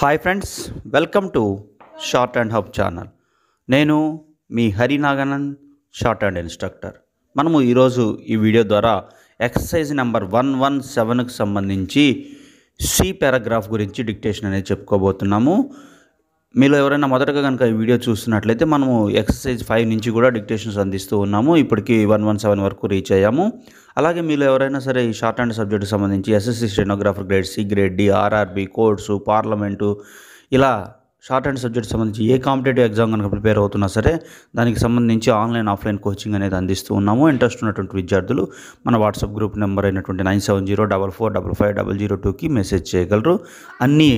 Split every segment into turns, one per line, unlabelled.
Hi friends, welcome to short and hub channel. నేను మీ Naganand, short and instructor. మనము ఈరోజు ఈ వీడియో ద్వారా ఎక్సర్సైజ్ నెంబర్ 117కి సంబంధించి సి పారాగ్రాఫ్ గురించి డిక్టేషన్ అనేది చెప్పుకోబోతున్నాము. మీలో ఎవరైనా మొదటగా కనుక ఈ వీడియో చూస్తున్నట్లయితే మనము ఎక్సర్సైజ్ 5 నుంచి కూడా డిక్టేషన్స్ అందిస్తూ ఉన్నాము. ఇప్పటికీ 117 వరకు రీచ్ అయ్యాము. అలాగే మీలో ఎవరైనా సరే ఈ షార్ట్ హ్యాండ్ సబ్జెక్టుకి సంబంధించి SSC stenographer grade C, grade D, RRB, courts, parliament ఇలా షార్ట్ హ్యాండ్ సబ్జెక్ట్ సంబంధించి ఏ కాంపిటేటివ్ ఎగ్జామ్ కనుక ప్రిపేర్ అవుతున్నా సరే దానికి సంబంధించి ఆన్లైన్ ఆఫ్లైన్ కోచింగ్ అనేది అందిస్తూ ఉన్నాము. ఇంట్రెస్ట్ ఉన్నటువంటి విద్యార్థులు మన వాట్సాప్ గ్రూప్ నెంబర్ అయినటువంటి 9704454002కి మెసేజ్ చేయగలరు. అన్ని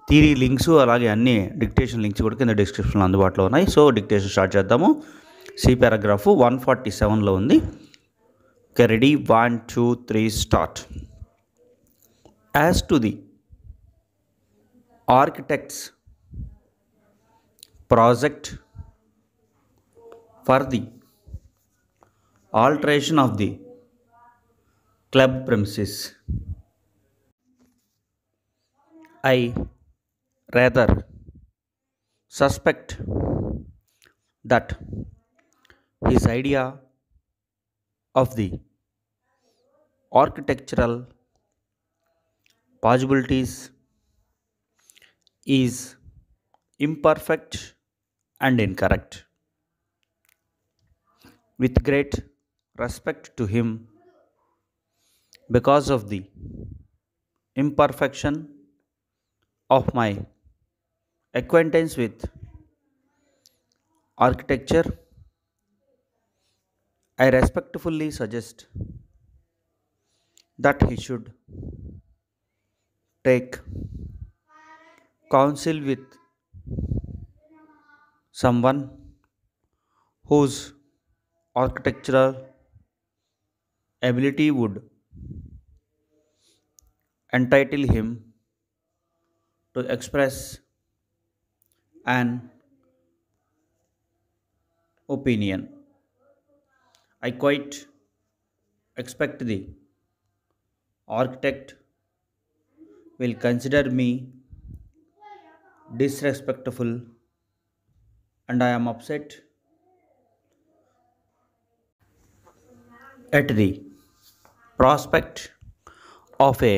థియరీ లింక్స్ అలాగే అన్ని డిక్టేషన్ లింక్స్ కూడా కింద డిస్క్రిప్షన్లో అందుబాటులో ఉన్నాయి. సో డిక్టేషన్ స్టార్ట్ చేద్దాము. సి పారాగ్రాఫ్ 147లో ఉంది. Okay, ready, 1 2 3 start. As to the architects project for the alteration of the club premises, I rather suspect that his idea of the architectural possibilities is imperfect and incorrect. With great respect to him, because of the imperfection of my acquaintance with architecture, I respectfully suggest that he should take counsel with someone whose architectural ability would entitle him to express an opinion. I quite expect the architect will consider me disrespectful, and I am upset at the prospect of a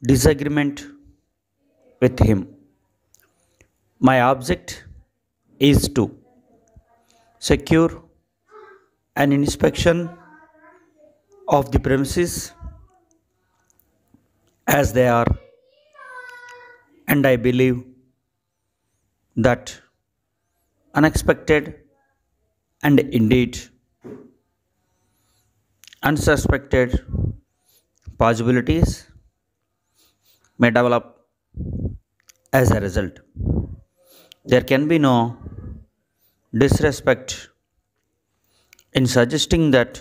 disagreement with him. My object is to secure an inspection of the premises as they are, and I believe that unexpected and indeed unsuspected possibilities may develop as a result. There can be no disrespect in suggesting that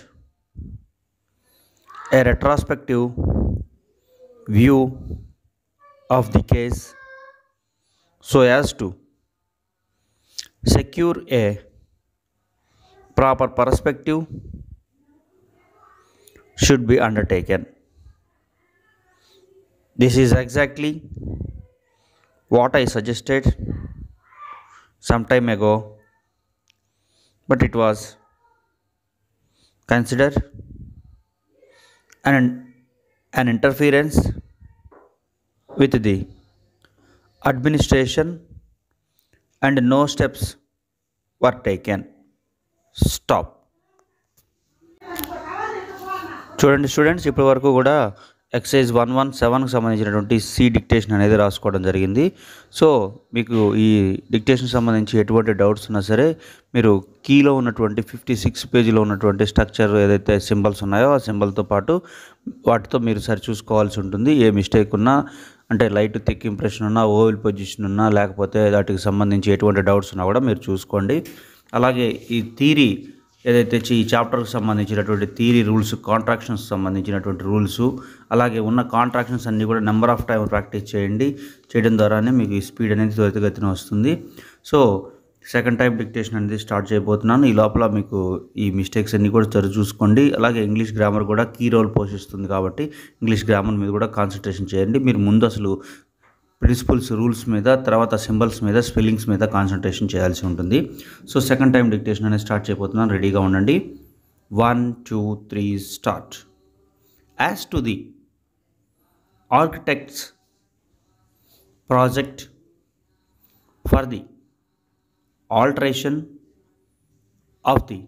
a retrospective view of the case so as to secure a proper perspective should be undertaken. This is exactly what I suggested some time ago, but it was considered an interference with the administration and no steps were taken. Stop. చూడండి students, ఇప్పటి వరకు కూడా excise 117కి సంబంధించినటువంటి C dictation అనేది రాసుకోవడం జరిగింది. So మీకు ఈ డిక్టేషన్ సంబంధించి ఎటువంటి డౌట్స్ ఉన్నా సరే మీరు కీలో ఉన్నటువంటి 56 పేజీలో ఉన్నటువంటి స్ట్రక్చర్ ఏదైతే సింబల్స్ ఉన్నాయో ఆ సింబల్తో పాటు వాటితో మీరు సరి చూసుకోవాల్సి ఉంటుంది. ఏ మిస్టేక్ ఉన్నా, అంటే లైట్ థిక్ ఇంప్రెషన్ ఉన్నా, ఓవెల్ పొజిషన్ ఉన్నా, లేకపోతే వాటికి సంబంధించి ఎటువంటి డౌట్స్ ఉన్నా కూడా మీరు చూసుకోండి. అలాగే ఈ థియరీ ఏదైతే ఈ చాప్టర్కి సంబంధించినటువంటి థియరీ రూల్స్, కాంట్రాక్షన్స్ సంబంధించినటువంటి రూల్స్, అలాగే ఉన్న కాంట్రాక్షన్స్ అన్నీ కూడా నెంబర్ ఆఫ్ టైం ప్రాక్టీస్ చేయండి. చేయడం ద్వారానే మీకు ఈ స్పీడ్ అనేది త్వరితగతిన వస్తుంది. సో సెకండ్ టైం డిక్టేషన్ అనేది స్టార్ట్ చేయబోతున్నాను. ఈ లోపల మీకు ఈ మిస్టేక్స్ అన్నీ కూడా సరి చూసుకోండి. అలాగే ఇంగ్లీష్ గ్రామర్ కూడా కీ రోల్ పోషిస్తుంది కాబట్టి ఇంగ్లీష్ గ్రామర్ మీద కూడా కాన్సన్ట్రేషన్ చేయండి. మీరు ముందు అసలు ప్రిన్సిపల్స్ రూల్స్ మీద, తర్వాత సింబల్స్ మీద, స్పెల్లింగ్స్ మీద కాన్సన్ట్రేషన్ చేయాల్సి ఉంటుంది. సో సెకండ్ టైం డిక్టేషన్ అనేది స్టార్ట్ చేయబోతున్నాను, రెడీగా ఉండండి. 1 2 3 start. As to the architects project for the alteration of the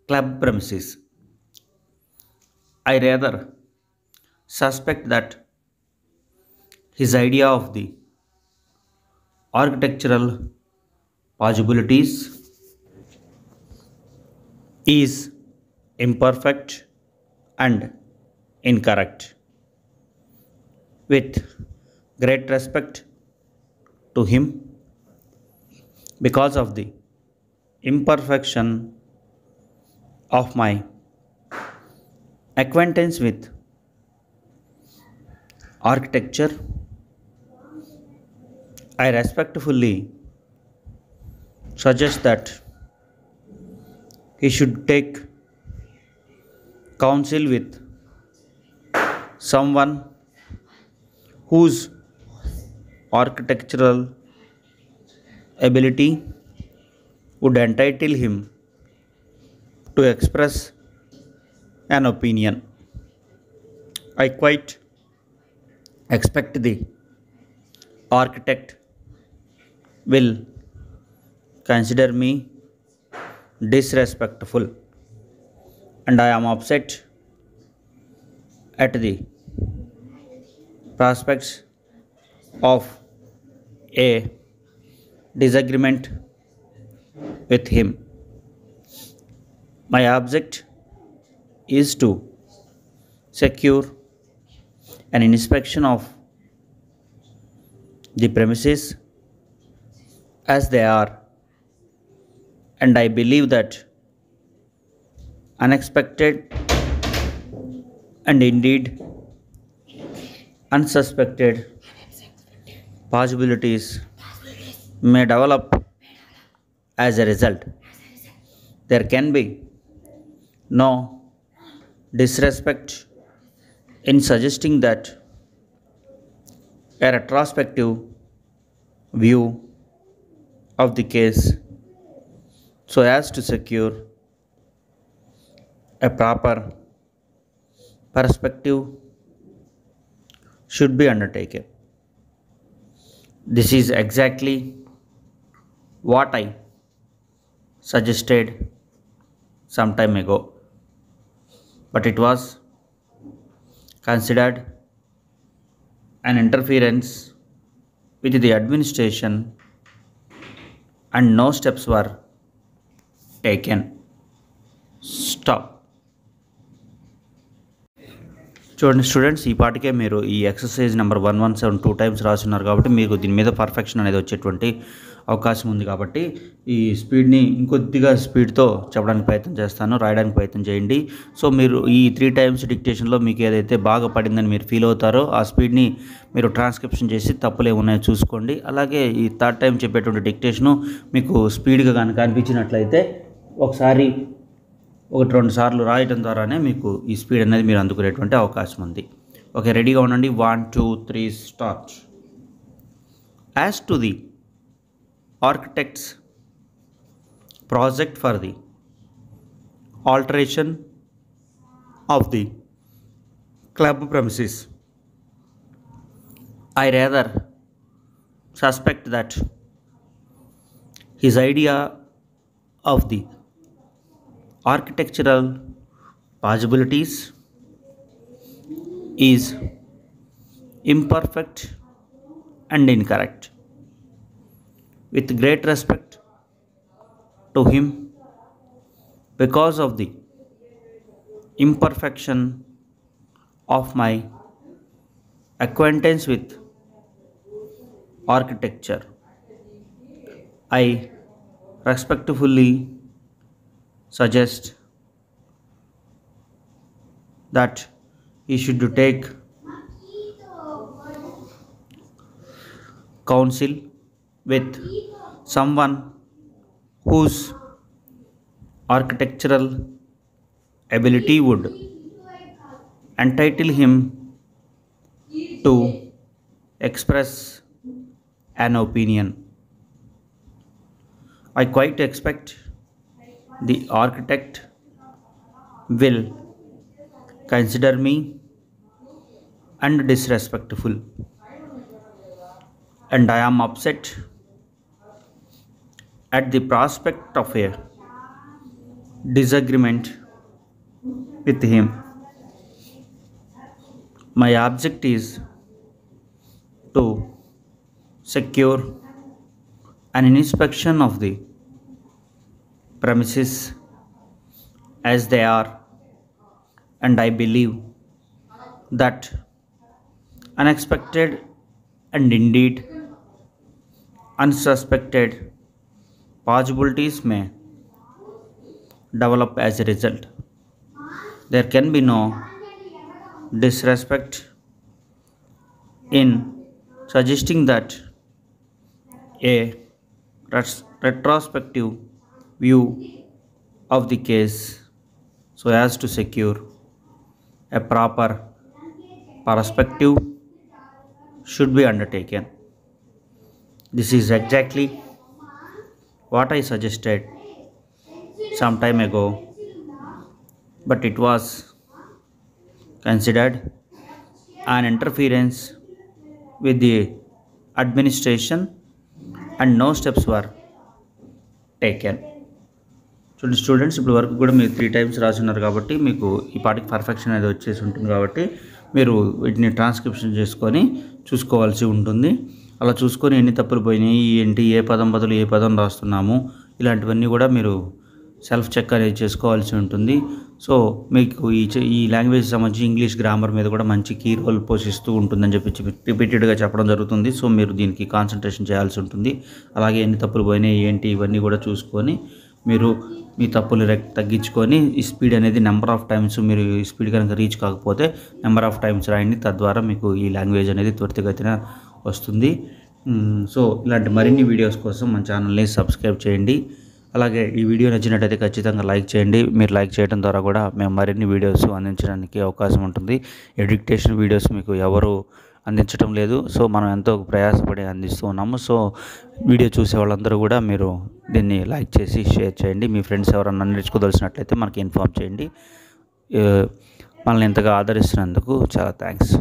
club premises, I rather suspect that his idea of the architectural possibilities is imperfect and incorrect. With great respect to him, because of the imperfection of my acquaintance with architecture, I respectfully suggest that he should take counsel with someone whose architectural ability would entitle him to express an opinion. I quite expect the architect will consider me disrespectful, and I am upset at the prospects of a disagreement with him. My object is to secure an inspection of the premises as they are, and I believe that unexpected and indeed unsuspected possibilities may develop as a result. There can be no disrespect in suggesting that a retrospective view of the case, so as to secure a proper perspective, should be undertaken. This is exactly what I suggested some time ago, but it was considered an interference with the administration and no steps were taken. Stop. చూడండి students, ఈ పాటికే మీరు ఈ exercise number 117 2 times రాస్తున్నారు కాబట్టి మీకు దీని మీద పర్ఫెక్షన్ అనేది వచ్చేటువంటి అవకాశం ఉంది. కాబట్టి ఈ స్పీడ్ని ఇంకొద్దిగా స్పీడ్తో చెప్పడానికి ప్రయత్నం చేస్తాను, రాయడానికి ప్రయత్నం చేయండి. సో మీరు ఈ 3 టైమ్స్ డిక్టేషన్లో మీకు ఏదైతే బాగా పడిందని మీరు ఫీల్ అవుతారో ఆ స్పీడ్ని మీరు ట్రాన్స్క్రిప్షన్ చేసి తప్పులు ఏమున్నాయో చూసుకోండి. అలాగే ఈ 3rd టైం చెప్పేటువంటి డిక్టేషను మీకు స్పీడ్గా కనుక అనిపించినట్లయితే ఒకసారి 1-2 సార్లు రాయడం ద్వారానే మీకు ఈ స్పీడ్ అనేది మీరు అందుకునేటువంటి అవకాశం ఉంది. ఓకే, రెడీగా ఉండండి. 1 2 3 start. As to the architects project for the alteration of the club premises, I rather suspect that his idea of the architectural possibilities is imperfect and incorrect. With great respect to him, because of the imperfection of my acquaintance with architecture, I respectfully suggest that he should take counsel with someone whose architectural ability would entitle him to express an opinion. I quite expect the architect will consider me and disrespectful, and I am upset at the prospect of a disagreement with him. My object is to secure an inspection of the premises as they are, and I believe that unexpected and indeed unsuspected possibilities may develop as a result. There can be no disrespect in suggesting that a retrospective view of the case so as to secure a proper perspective should be undertaken. This is exactly what I suggested some time ago, but it was considered an interference with the administration and no steps were taken. చూడండి students, ఇప్పుడు వరకు కూడా మీరు 3 times రాసున్నారు కాబట్టి మీకు ఈ పాటికి perfection అనేది వచ్చేసి ఉంటుంది కాబట్టి మీరు వీటిని ట్రాన్స్క్రిప్షన్ చేసుకొని చూసుకోవాల్సి ఉంటుంది. అలా చూసుకొని ఎన్ని తప్పులు పోయినాయి ఏంటి, ఏ పదం బదులు ఏ పదం రాస్తున్నాము, ఇలాంటివన్నీ కూడా మీరు సెల్ఫ్ చెక్ అనేది చేసుకోవాల్సి ఉంటుంది. సో మీకు ఈ లాంగ్వేజ్ సంబంధించి ఇంగ్లీష్ గ్రామర్ మీద కూడా మంచి కీ రోల్ పోషిస్తూ ఉంటుందని చెప్పి రిపీటెడ్గా చెప్పడం జరుగుతుంది. సో మీరు దీనికి కాన్సన్ట్రేషన్ చేయాల్సి ఉంటుంది. అలాగే ఎన్ని తప్పులు పోయినాయి ఏంటి ఇవన్నీ కూడా చూసుకొని మీరు మీ తప్పులు తగ్గించుకొని ఈ స్పీడ్ అనేది నెంబర్ ఆఫ్ టైమ్స్, మీరు ఈ స్పీడ్ కనుక రీచ్ కాకపోతే నెంబర్ ఆఫ్ టైమ్స్ రాయండి. తద్వారా మీకు ఈ లాంగ్వేజ్ అనేది త్వరితగతిన వస్తుంది. సో ఇలాంటి మరిన్ని వీడియోస్ కోసం మన ఛానల్ని సబ్స్క్రైబ్ చేయండి. అలాగే ఈ వీడియో నచ్చినట్టయితే ఖచ్చితంగా లైక్ చేయండి. మీరు లైక్ చేయడం ద్వారా కూడా మేము మరిన్ని వీడియోస్ అందించడానికి అవకాశం ఉంటుంది. ఎడ్యుకేషన్ వీడియోస్ మీకు ఎవరు అందించడం లేదు. సో మనం ఎంతో ప్రయాసపడి అందిస్తూ ఉన్నాము. సో వీడియో చూసే వాళ్ళందరూ కూడా మీరు దీన్ని లైక్ చేసి షేర్ చేయండి. మీ ఫ్రెండ్స్ ఎవరన్నా నేర్చుకోదలిసినట్లయితే మనకి ఇన్ఫామ్ చేయండి. మనల్ని ఎంతగా ఆదరిస్తున్నందుకు చాలా థ్యాంక్స్.